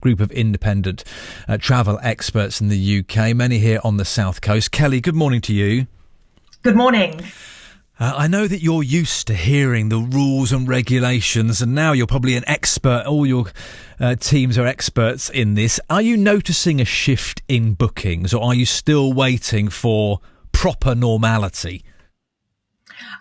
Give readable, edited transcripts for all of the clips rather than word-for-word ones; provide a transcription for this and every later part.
group of independent travel experts in the UK, many here on the South Coast. Kelly, good morning to you. Good morning. I know that you're used to hearing the rules and regulations, and now you're probably an expert. All your teams are experts in this. Are you noticing a shift in bookings, or are you still waiting for proper normality?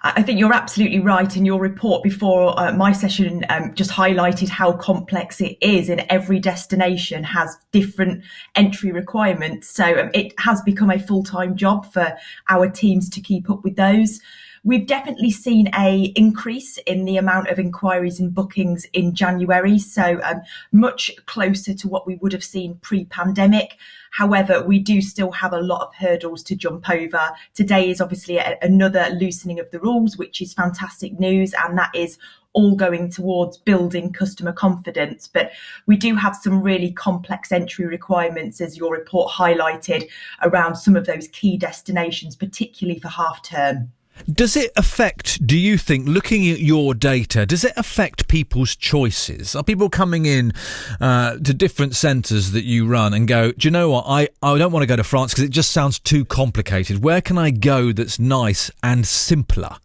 I think you're absolutely right. In your report before my session just highlighted how complex it is, and every destination has different entry requirements. So it has become a full-time job for our teams to keep up with those. We've definitely seen a increase in the amount of inquiries and bookings in January, so much closer to what we would have seen pre-pandemic. However, we do still have a lot of hurdles to jump over. Today is obviously another loosening of the rules, which is fantastic news, and that is all going towards building customer confidence. But we do have some really complex entry requirements, as your report highlighted, around some of those key destinations, particularly for half term. Does it affect, do you think, looking at your data, does it affect people's choices? Are people coming in to different centres that you run and go, do you know what, I don't want to go to France because it just sounds too complicated. Where can I go that's nice and simpler?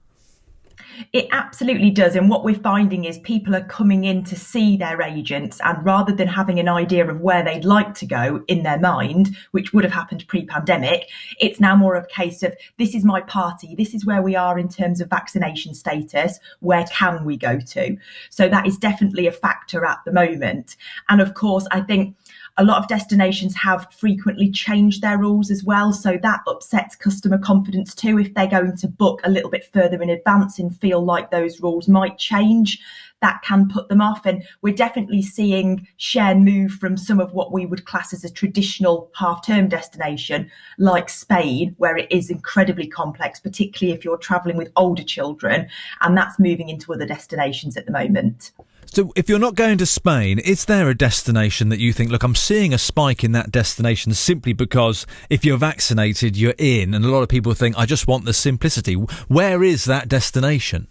It absolutely does. And what we're finding is people are coming in to see their agents, and rather than having an idea of where they'd like to go in their mind, which would have happened pre-pandemic, it's now more of a case of, this is my party, this is where we are in terms of vaccination status, where can we go to? So that is definitely a factor at the moment. And of course, I think a lot of destinations have frequently changed their rules as well. So that upsets customer confidence too. If they're going to book a little bit further in advance and feel like those rules might change, that can put them off. And we're definitely seeing share move from some of what we would class as a traditional half-term destination, like Spain, where it is incredibly complex, particularly if you're travelling with older children. And that's moving into other destinations at the moment. So if you're not going to Spain, is there a destination that you think, look, I'm seeing a spike in that destination simply because if you're vaccinated, you're in, and a lot of people think, I just want the simplicity. Where is that destination?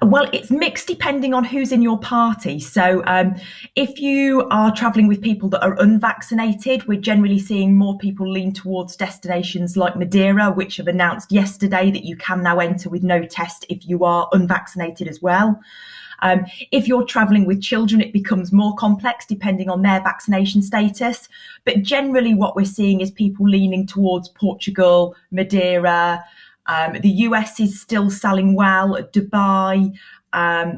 Well, it's mixed depending on who's in your party. So if you are travelling with people that are unvaccinated, we're generally seeing more people lean towards destinations like Madeira, which have announced yesterday that you can now enter with no test if you are unvaccinated as well. If you're travelling with children, it becomes more complex depending on their vaccination status. But generally what we're seeing is people leaning towards Portugal, Madeira. The US is still selling well, Dubai,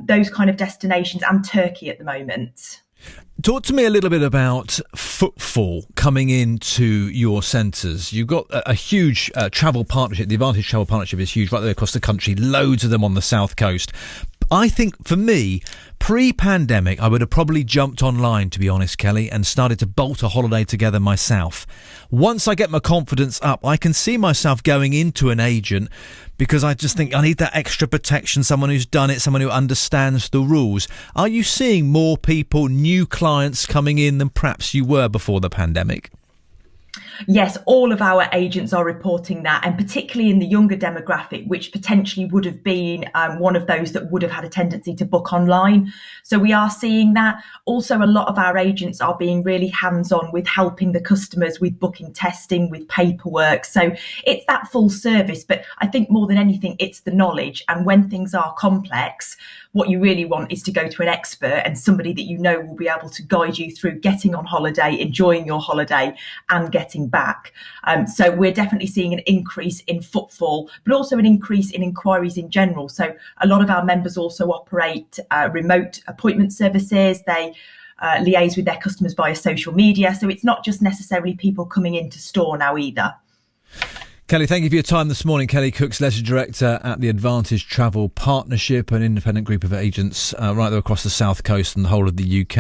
those kind of destinations, and Turkey at the moment. Talk to me a little bit about footfall coming into your centres. You've got a huge travel partnership. The Advantage Travel Partnership is huge right there across the country, loads of them on the South Coast. I think for me, pre-pandemic, I would have probably jumped online, to be honest, Kelly, and started to bolt a holiday together myself. Once I get my confidence up, I can see myself going into an agent because I just think I need that extra protection, someone who's done it, someone who understands the rules. Are you seeing more people, new clients coming in than perhaps you were before the pandemic? Yes, all of our agents are reporting that, and particularly in the younger demographic, which potentially would have been one of those that would have had a tendency to book online. So we are seeing that. Also, a lot of our agents are being really hands-on with helping the customers with booking testing, with paperwork. So it's that full service. But I think more than anything, it's the knowledge. And when things are complex, what you really want is to go to an expert and somebody that you know will be able to guide you through getting on holiday, enjoying your holiday, and getting back. So we're definitely seeing an increase in footfall, but also an increase in inquiries in general. So a lot of our members also operate remote appointment services. They liaise with their customers via social media. So it's not just necessarily people coming into store now either. Kelly, thank you for your time this morning. Kelly Cook's Leisure Director at the Advantage Travel Partnership, an independent group of agents right there across the South Coast and the whole of the UK.